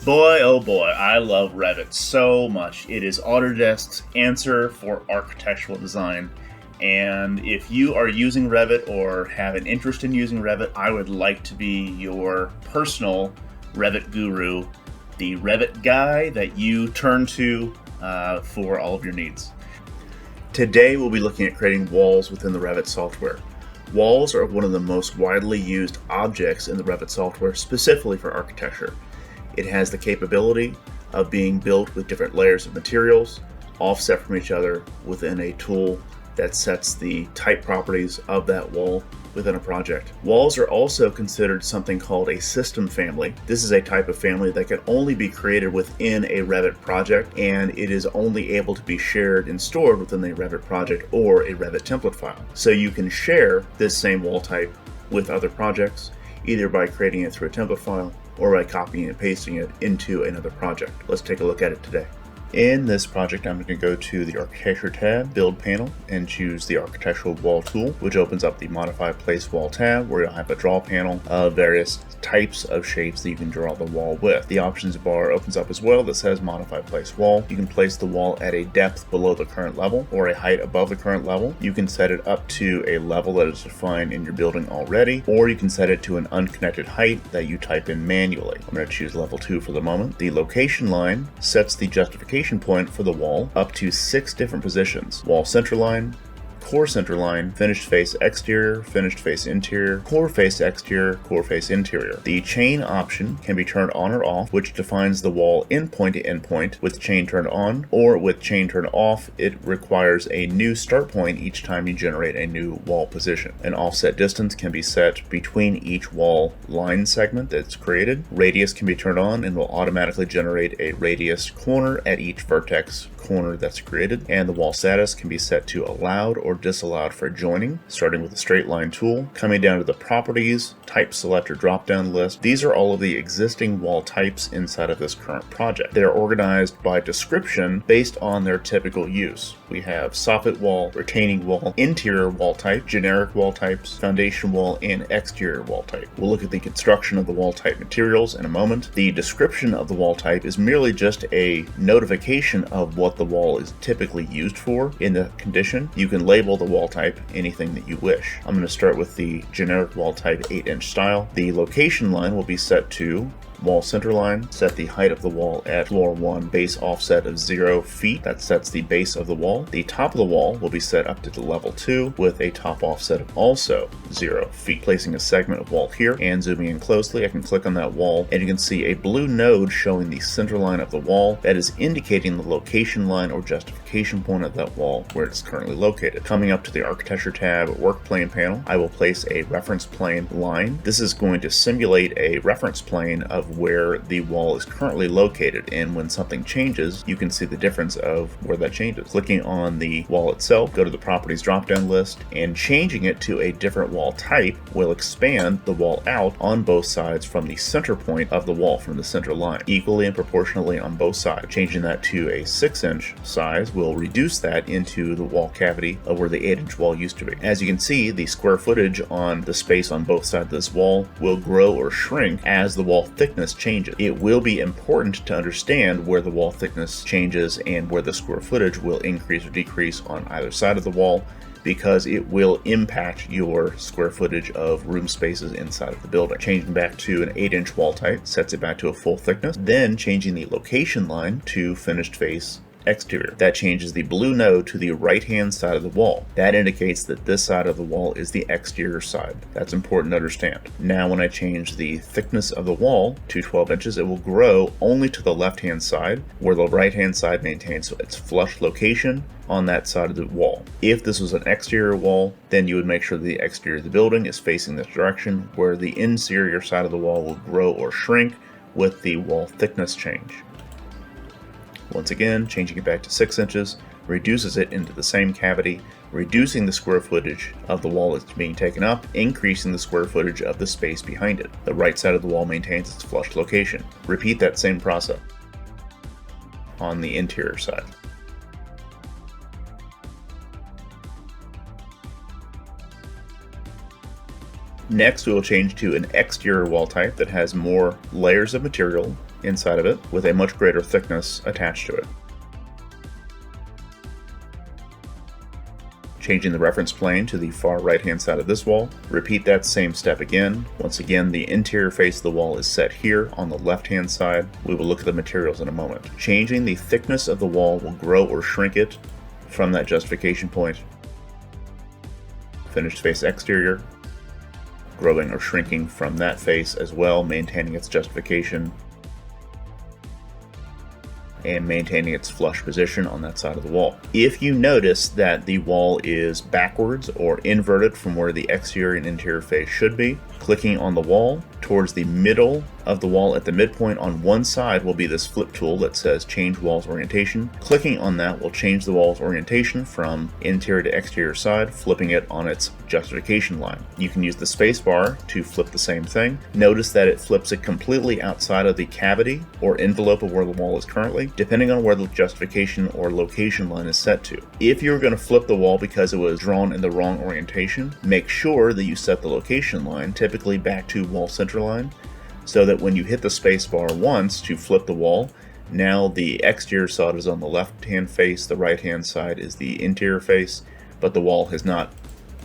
Boy, oh boy, I love Revit so much. It is Autodesk's answer for architectural design. And if you are using Revit or have an interest in using Revit, I would like to be your personal Revit guru, the Revit guy that you turn to for all of your needs. Today we'll be looking at creating walls within the Revit software. Walls are one of the most widely used objects in the Revit software, specifically for architecture. It has the capability of being built with different layers of materials, offset from each other within a tool that sets the type properties of that wall within a project. Walls are also considered something called a system family. This is a type of family that can only be created within a Revit project, and it is only able to be shared and stored within a Revit project or a Revit template file. So you can share this same wall type with other projects, either by creating it through a template file or by copying and pasting it into another project. Let's take a look at it today. In this project, I'm going to go to the Architecture tab, Build panel, and choose the Architectural Wall tool, which opens up the Modify Place Wall tab, where you'll have a draw panel of various types of shapes that you can draw the wall with. The options bar opens up as well that says Modify Place Wall. You can place the wall at a depth below the current level or a height above the current level. You can set it up to a level that is defined in your building already, or you can set it to an unconnected height that you type in manually. I'm going to choose level 2 for the moment. The location line sets the justification point for the wall up to 6 different positions: wall center line, core center line, finished face exterior, finished face interior, core face exterior, core face interior. The chain option can be turned on or off, which defines the wall endpoint to endpoint with chain turned on, or with chain turned off, it requires a new start point each time you generate a new wall position. An offset distance can be set between each wall line segment that's created. Radius can be turned on and will automatically generate a radius corner at each vertex corner that's created, and the wall status can be set to allowed or disallowed for joining, starting with the straight line tool, coming down to the properties, type selector drop down list. These are all of the existing wall types inside of this current project. They're organized by description based on their typical use. We have soffit wall, retaining wall, interior wall type, generic wall types, foundation wall, and exterior wall type. We'll look at the construction of the wall type materials in a moment. The description of the wall type is merely just a notification of what the wall is typically used for in the condition. You can label the wall type anything that you wish. I'm going to start with the generic wall type 8-inch style. The location line will be set to wall center line. Set the height of the wall at floor 1 base offset of 0 feet. That sets the base of the wall. The top of the wall will be set up to the level 2 with a top offset of also 0 feet. Placing a segment of wall here and zooming in closely, I can click on that wall and you can see a blue node showing the center line of the wall. That is indicating the location line or justification point of that wall where it's currently located. Coming up to the Architecture tab Work Plane panel, I will place a reference plane line. This is going to simulate a reference plane of where the wall is currently located, and when something changes, you can see the difference of where that changes. Clicking on the wall itself, go to the properties drop-down list, and changing it to a different wall type will expand the wall out on both sides from the center point of the wall, from the center line, equally and proportionally on both sides. Changing that to a 6-inch size will reduce that into the wall cavity of where the 8-inch wall used to be. As you can see, the square footage on the space on both sides of this wall will grow or shrink as the wall thickness changes. It will be important to understand where the wall thickness changes and where the square footage will increase or decrease on either side of the wall, because it will impact your square footage of room spaces inside of the building. Changing back to an 8-inch wall type sets it back to a full thickness, then changing the location line to finished face exterior. That changes the blue node to the right hand side of the wall. That indicates that this side of the wall is the exterior side. That's important to understand. Now when I change the thickness of the wall to 12 inches, it will grow only to the left hand side, where the right hand side maintains its flush location on that side of the wall. If this was an exterior wall, then you would make sure the exterior of the building is facing this direction, where the interior side of the wall will grow or shrink with the wall thickness change. Once again, changing it back to 6 inches reduces it into the same cavity, reducing the square footage of the wall that's being taken up, increasing the square footage of the space behind it. The right side of the wall maintains its flush location. Repeat that same process on the interior side. Next, we will change to an exterior wall type that has more layers of material inside of it with a much greater thickness attached to it. Changing the reference plane to the far right-hand side of this wall. Repeat that same step again. Once again, the interior face of the wall is set here on the left-hand side. We will look at the materials in a moment. Changing the thickness of the wall will grow or shrink it from that justification point. Finished face exterior, growing or shrinking from that face as well, maintaining its justification and maintaining its flush position on that side of the wall. If you notice that the wall is backwards or inverted from where the exterior and interior face should be, clicking on the wall towards the middle of the wall at the midpoint on one side will be this flip tool that says change wall's orientation. Clicking on that will change the wall's orientation from interior to exterior side, flipping it on its justification line. You can use the space bar to flip the same thing. Notice that it flips it completely outside of the cavity or envelope of where the wall is currently, depending on where the justification or location line is set to. If you're going to flip the wall because it was drawn in the wrong orientation, make sure that you set the location line, typically back to wall center line, so that when you hit the space bar once to flip the wall, now the exterior side is on the left hand face, the right hand side is the interior face, but the wall has not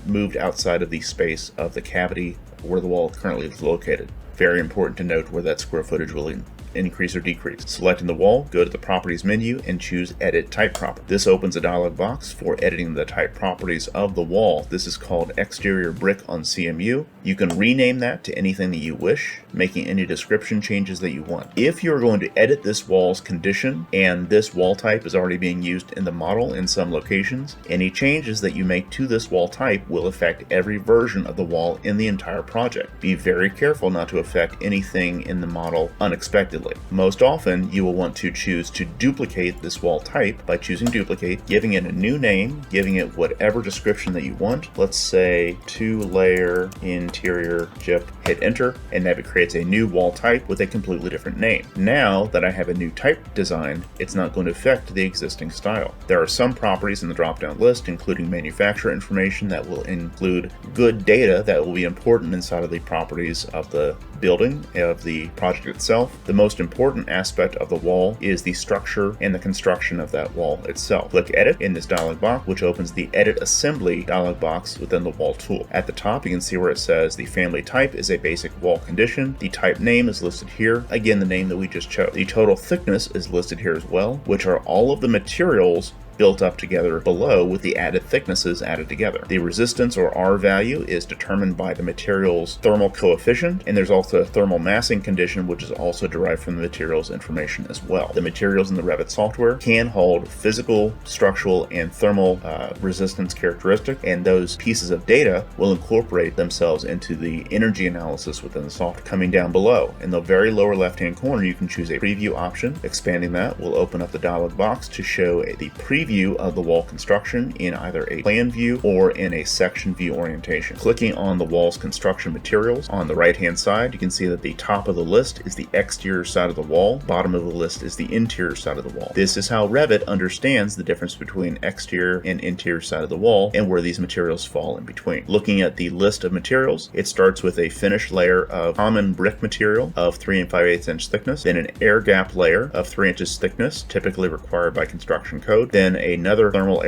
moved outside of the space of the cavity where the wall currently is located. Very important to note where that square footage will increase or decrease. Selecting the wall, go to the Properties menu and choose Edit Type Property. This opens a dialog box for editing the type properties of the wall. This is called Exterior Brick on CMU. You can rename that to anything that you wish, making any description changes that you want. If you're going to edit this wall's condition and this wall type is already being used in the model in some locations, any changes that you make to this wall type will affect every version of the wall in the entire project. Be very careful not to affect anything in the model unexpectedly. Most often, you will want to choose to duplicate this wall type by choosing Duplicate, giving it a new name, giving it whatever description that you want. Let's say 2-layer interior gyp. Hit Enter, and that creates a new wall type with a completely different name. Now that I have a new type designed, it's not going to affect the existing style. There are some properties in the drop-down list, including manufacturer information, that will include good data that will be important inside of the properties of the building, of the project itself. The most important aspect of the wall is the structure and the construction of that wall itself. Click Edit in this dialog box, which opens the Edit Assembly dialog box within the wall tool. At the top, you can see where it says the family type is a basic wall condition. The type name is listed here. Again, the name that we just chose. The total thickness is listed here as well, which are all of the materials built up together below with the added thicknesses added together. The resistance or R value is determined by the material's thermal coefficient, and there's also a thermal massing condition which is also derived from the material's information as well. The materials in the Revit software can hold physical, structural, and thermal resistance characteristic, and those pieces of data will incorporate themselves into the energy analysis within the software. Coming down below, in the very lower left-hand corner, you can choose a preview option. Expanding that will open up the dialog box to show the preview of the wall construction in either a plan view or in a section view orientation. Clicking on the wall's construction materials on the right hand side, you can see that the top of the list is the exterior side of the wall, bottom of the list is the interior side of the wall. This is how Revit understands the difference between exterior and interior side of the wall and where these materials fall in between. Looking at the list of materials, it starts with a finished layer of common brick material of 3 5/8 inch thickness, then an air gap layer of 3 inches thickness, typically required by construction code, then another thermal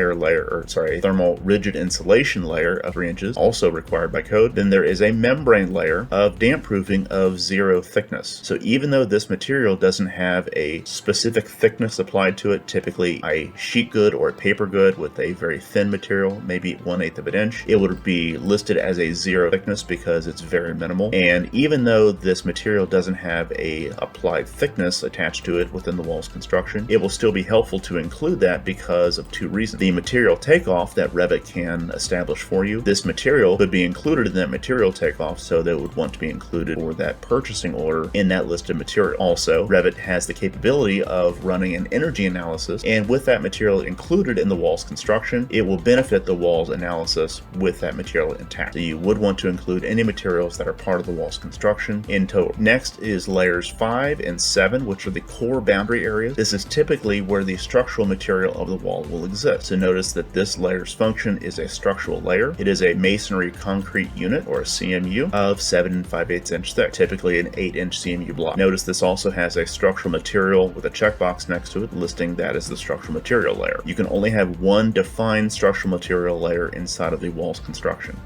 rigid insulation layer of 3 inches, also required by code. Then there is a membrane layer of damp proofing of 0 thickness. So even though this material doesn't have a specific thickness applied to it, typically a sheet good or a paper good with a very thin material, maybe 1/8 of an inch, it would be listed as a 0 thickness because it's very minimal. And even though this material doesn't have a applied thickness attached to it within the wall's construction, it will still be helpful to include that because of 2 reasons. The material takeoff that Revit can establish for you, this material could be included in that material takeoff, so that it would want to be included for that purchasing order in that list of material. Also, Revit has the capability of running an energy analysis, and with that material included in the wall's construction, it will benefit the wall's analysis with that material intact. So you would want to include any materials that are part of the wall's construction in total. Next is layers 5 and 7, which are the core boundary areas. This is typically where the structural material of the wall will exist. So notice that this layer's function is a structural layer. It is a masonry concrete unit, or a CMU, of 7 5/8 inch thick, typically an 8-inch CMU block. Notice this also has a structural material with a checkbox next to it listing that as the structural material layer. You can only have one defined structural material layer inside of the wall's construction,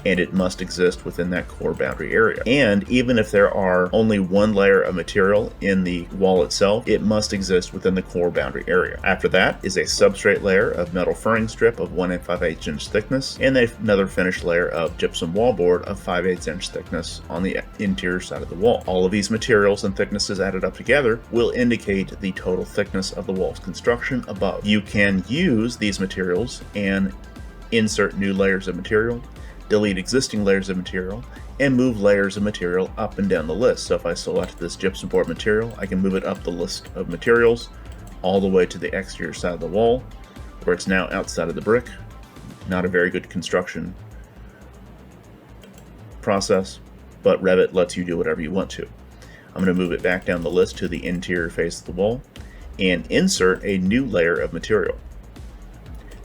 and it must exist within that core boundary area. And even if there are only one layer of material in the wall itself, it must exist within the core boundary area. After that is a substrate layer of metal furring strip of 1 5/8 inch thickness, and another finished layer of gypsum wallboard of 5/8 inch thickness on the interior side of the wall. All of these materials and thicknesses added up together will indicate the total thickness of the wall's construction above. You can use these materials and insert new layers of material, delete existing layers of material, and move layers of material up and down the list. So if I select this gypsum board material, I can move it up the list of materials all the way to the exterior side of the wall, where it's now outside of the brick. Not a very good construction process, but Revit lets you do whatever you want to. I'm going to move it back down the list to the interior face of the wall and insert a new layer of material.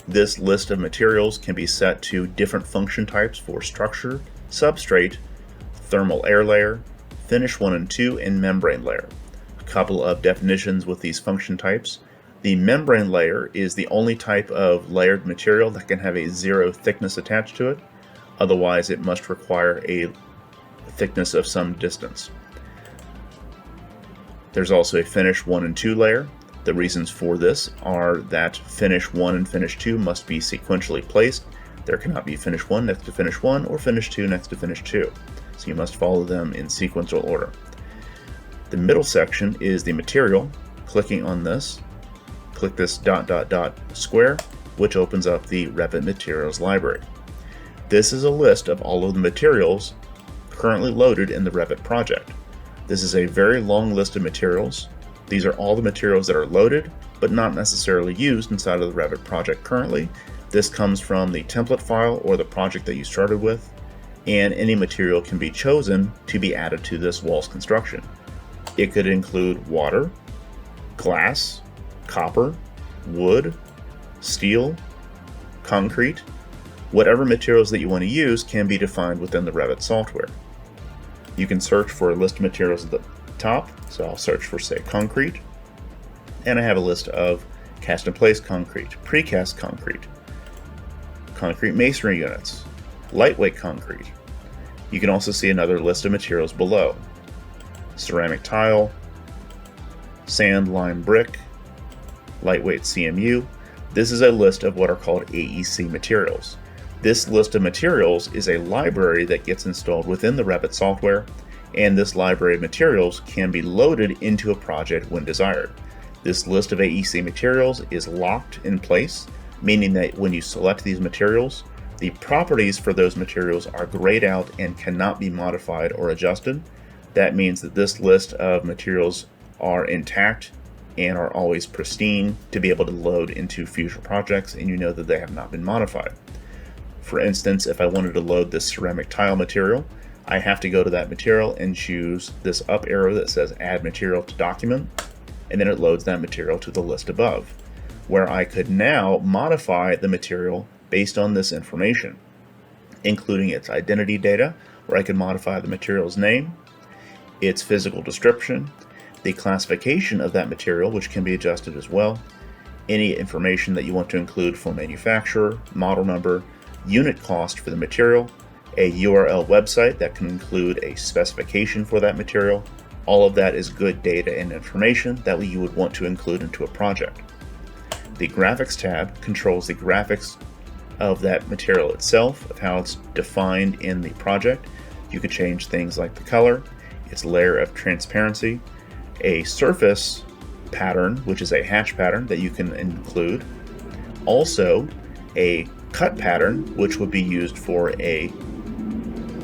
This list of materials can be set to different function types for structure, substrate, thermal air layer, finish 1 and 2, and membrane layer. A couple of definitions with these function types. The membrane layer is the only type of layered material that can have a 0 thickness attached to it. Otherwise, it must require a thickness of some distance. There's also a finish 1 and 2 layer. The reasons for this are that finish 1 and finish 2 must be sequentially placed. There cannot be finish 1 next to finish 1 or finish 2 next to finish 2. So you must follow them in sequential order. The middle section is the material. Clicking on this, click this ... square, which opens up the Revit Materials Library. This is a list of all of the materials currently loaded in the Revit project. This is a very long list of materials. These are all the materials that are loaded, but not necessarily used inside of the Revit project currently. This comes from the template file or the project that you started with, and any material can be chosen to be added to this wall's construction. It could include water, glass, copper, wood, steel, concrete. Whatever materials that you want to use can be defined within the Revit software. You can search for a list of materials at the top, so I'll search for, say, concrete, and I have a list of cast in place concrete, precast concrete, concrete masonry units, lightweight concrete. You can also see another list of materials below: ceramic tile, sand, lime, brick, lightweight CMU. This is a list of what are called AEC materials. This list of materials is a library that gets installed within the Revit software, and this library of materials can be loaded into a project when desired. This list of AEC materials is locked in place, meaning that when you select these materials, the properties for those materials are grayed out and cannot be modified or adjusted. That means that this list of materials are intact and are always pristine to be able to load into future projects, and you know that they have not been modified. For instance, if I wanted to load this ceramic tile material, I have to go to that material and choose this up arrow that says Add Material to Document, and then it loads that material to the list above, where I could now modify the material based on this information, including its identity data, where I can modify the material's name, its physical description, the classification of that material, which can be adjusted as well, any information that you want to include for manufacturer, model number, unit cost for the material, a URL website that can include a specification for that material. All of that is good data and information that you would want to include into a project. The Graphics tab controls the graphics of that material itself, of how it's defined in the project. You could change things like the color, its layer of transparency, a surface pattern, which is a hatch pattern that you can include. Also, a cut pattern, which would be used for a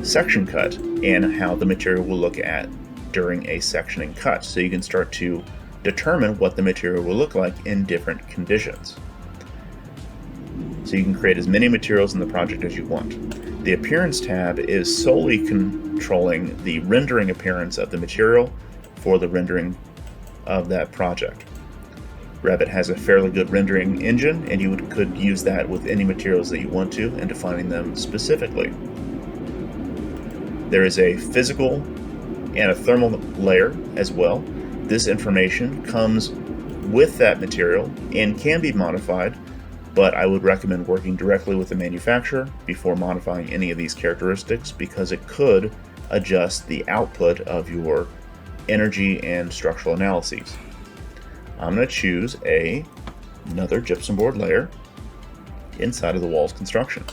section cut, and how the material will look at during a sectioning cut. So you can start to determine what the material will look like in different conditions. So you can create as many materials in the project as you want. The Appearance tab is solely controlling the rendering appearance of the material for the rendering of that project. Revit has a fairly good rendering engine, and you could use that with any materials that you want to and defining them specifically. There is a physical and a thermal layer as well. This information comes with that material and can be modified, but I would recommend working directly with the manufacturer before modifying any of these characteristics, because it could adjust the output of your energy and structural analyses. I'm going to choose another gypsum board layer inside of the walls construction,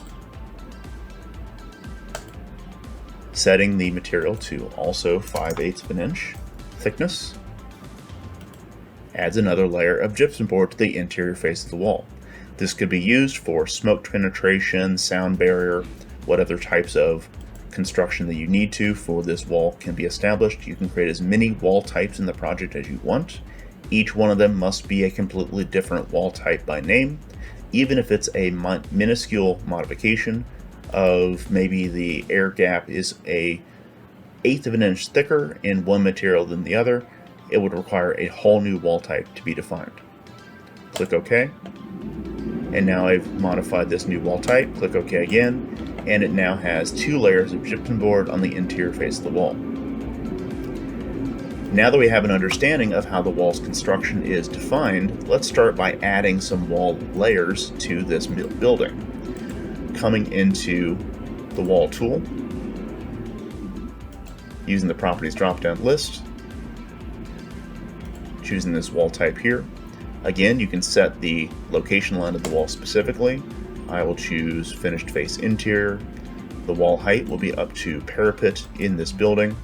setting the material to also 5/8 of an inch thickness. Adds another layer of gypsum board to the interior face of the wall. This could be used for smoke penetration, sound barrier, what other types of construction that you need to for this wall can be established. You can create as many wall types in the project as you want. Each one of them must be a completely different wall type by name, even if it's a minuscule modification of maybe the air gap is a 1/8 of an inch thicker in one material than the other. It would require a whole new wall type to be defined. Click OK. And now I've modified this new wall type. Click OK again, and it now has 2 layers of gypsum board on the interior face of the wall. Now that we have an understanding of how the wall's construction is defined, let's start by adding some wall layers to this building. Coming into the wall tool, using the properties drop-down list, choosing this wall type here. Again, you can set the location line of the wall specifically. I will choose finished face interior. The wall height will be up to parapet in this building.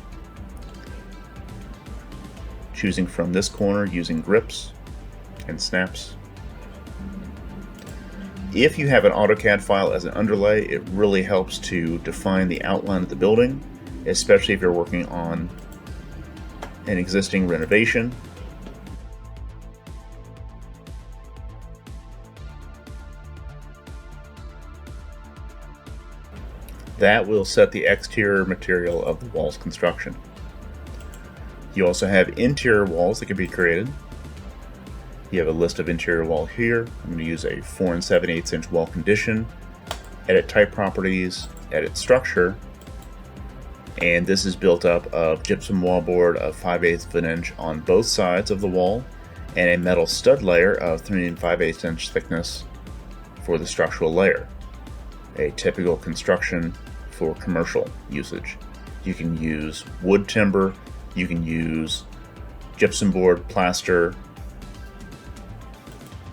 Choosing from this corner using grips and snaps. If you have an AutoCAD file as an underlay, it really helps to define the outline of the building, especially if you're working on an existing renovation. That will set the exterior material of the wall's construction. You also have interior walls that can be created. You have a list of interior wall here. I'm going to use a 4 7/8 inch wall condition, edit type properties, edit structure, and this is built up of gypsum wallboard of 5/8 of an inch on both sides of the wall, and a metal stud layer of 3 5/8 inch thickness for the structural layer. A typical construction for commercial usage. You can use wood timber, you can use gypsum board, plaster,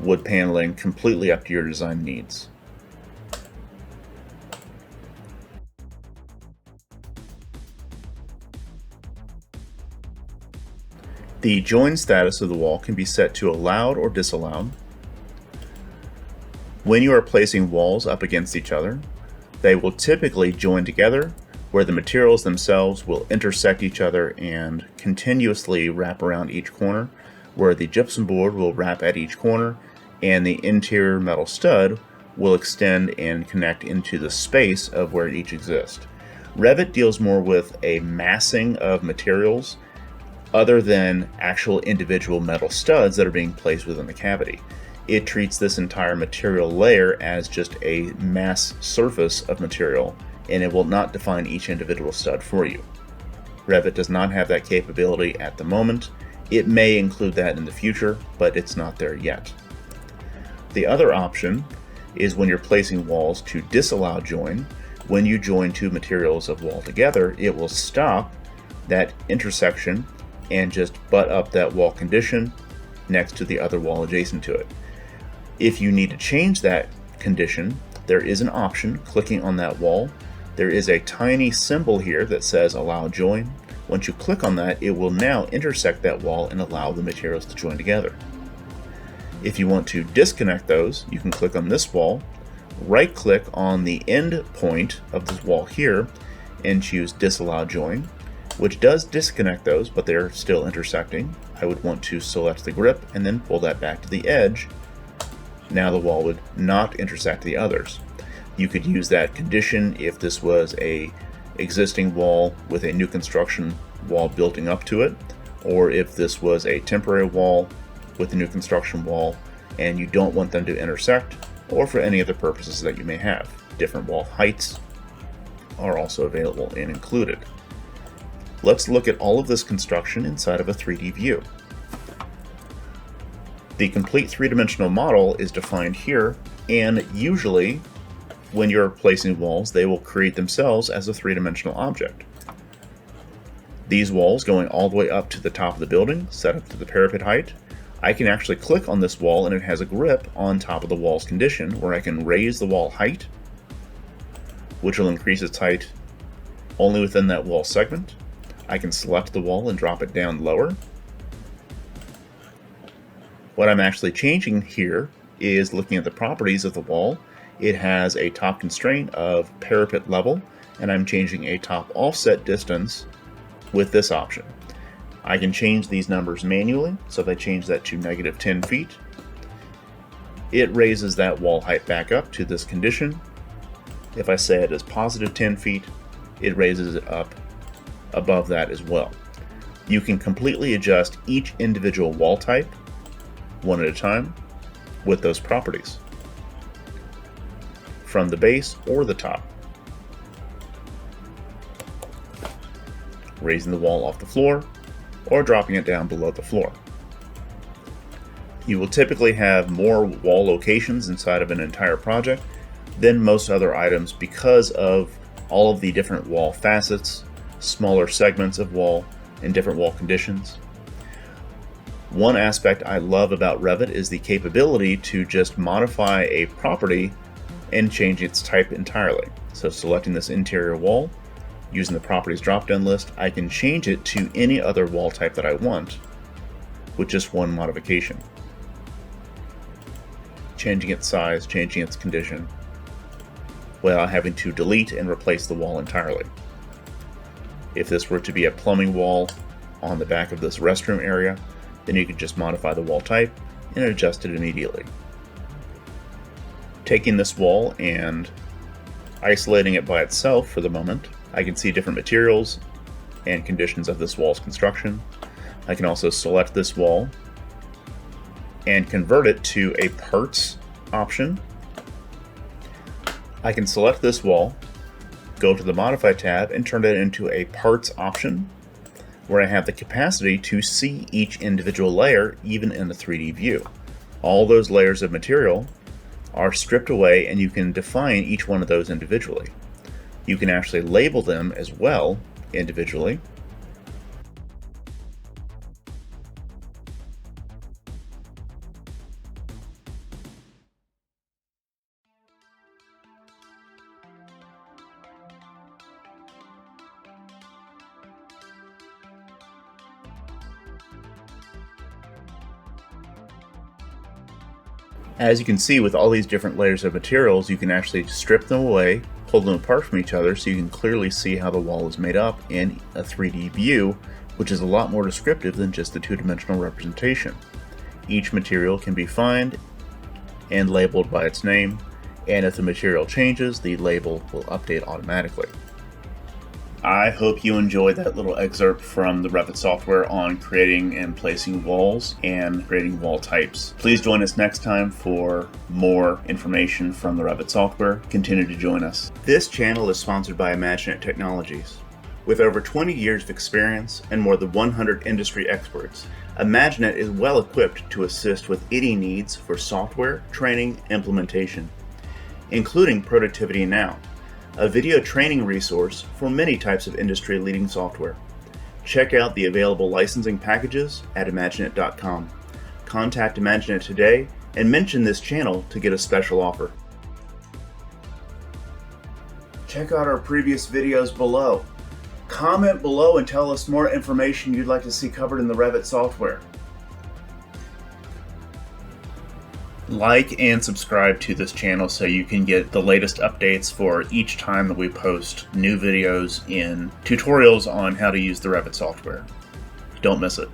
wood paneling, completely up to your design needs. The join status of the wall can be set to allowed or disallowed. When you are placing walls up against each other, they will typically join together, where the materials themselves will intersect each other and continuously wrap around each corner, where the gypsum board will wrap at each corner and the interior metal stud will extend and connect into the space of where each exist. Revit deals more with a massing of materials other than actual individual metal studs that are being placed within the cavity. It treats this entire material layer as just a mass surface of material, and it will not define each individual stud for you. Revit does not have that capability at the moment. It may include that in the future, but it's not there yet. The other option is when you're placing walls to disallow join. When you join 2 materials of wall together, it will stop that intersection and just butt up that wall condition next to the other wall adjacent to it. If you need to change that condition, there is an option clicking on that wall. There is a tiny symbol here that says allow join. Once you click on that, it will now intersect that wall and allow the materials to join together. If you want to disconnect those, you can click on this wall, right click on the end point of this wall here and choose disallow join, which does disconnect those, but they're still intersecting. I would want to select the grip and then pull that back to the edge. Now the wall would not intersect the others. You could use that condition if this was a existing wall with a new construction wall building up to it, or if this was a temporary wall with the new construction wall and you don't want them to intersect, or for any other purposes that you may have. Different wall heights are also available and included. Let's look at all of this construction inside of a 3D view. The complete three-dimensional model is defined here, and usually when you're placing walls, they will create themselves as a three-dimensional object. These walls going all the way up to the top of the building, set up to the parapet height, I can actually click on this wall and it has a grip on top of the wall's condition where I can raise the wall height, which will increase its height only within that wall segment. I can select the wall and drop it down lower. What I'm actually changing here is looking at the properties of the wall. It has a top constraint of parapet level, and I'm changing a top offset distance with this option. I can change these numbers manually, so if I change that to -10 feet, it raises that wall height back up to this condition. If I say it is +10 feet, it raises it up above that as well. You can completely adjust each individual wall type, one at a time, with those properties, from the base or the top. Raising the wall off the floor, or dropping it down below the floor. You will typically have more wall locations inside of an entire project than most other items because of all of the different wall facets, smaller segments of wall, and different wall conditions. One aspect I love about Revit is the capability to just modify a property and change its type entirely. So selecting this interior wall, using the properties drop-down list, I can change it to any other wall type that I want with just one modification. Changing its size, changing its condition, without having to delete and replace the wall entirely. If this were to be a plumbing wall on the back of this restroom area, then you could just modify the wall type and adjust it immediately. Taking this wall and isolating it by itself for the moment, I can see different materials and conditions of this wall's construction. I can also select this wall and convert it to a parts option. I can select this wall, go to the Modify tab, and turn it into a parts option, where I have the capacity to see each individual layer even in the 3D view. All those layers of material are stripped away, and you can define each one of those individually. You can actually label them as well individually. As you can see, with all these different layers of materials, you can actually strip them away, pull them apart from each other, so you can clearly see how the wall is made up in a 3D view, which is a lot more descriptive than just the two-dimensional representation. Each material can be found and labeled by its name, and if the material changes, the label will update automatically. I hope you enjoyed that little excerpt from the Revit software on creating and placing walls and creating wall types. Please join us next time for more information from the Revit software. Continue to join us. This channel is sponsored by Imaginet Technologies. With over 20 years of experience and more than 100 industry experts, Imaginet is well equipped to assist with any needs for software, training, implementation, including Productivity Now, a video training resource for many types of industry-leading software. Check out the available licensing packages at Imaginet.com. Contact Imaginet today and mention this channel to get a special offer. Check out our previous videos below. Comment below and tell us more information you'd like to see covered in the Revit software. Like and subscribe to this channel so you can get the latest updates for each time that we post new videos in tutorials on how to use the Revit software. Don't miss it.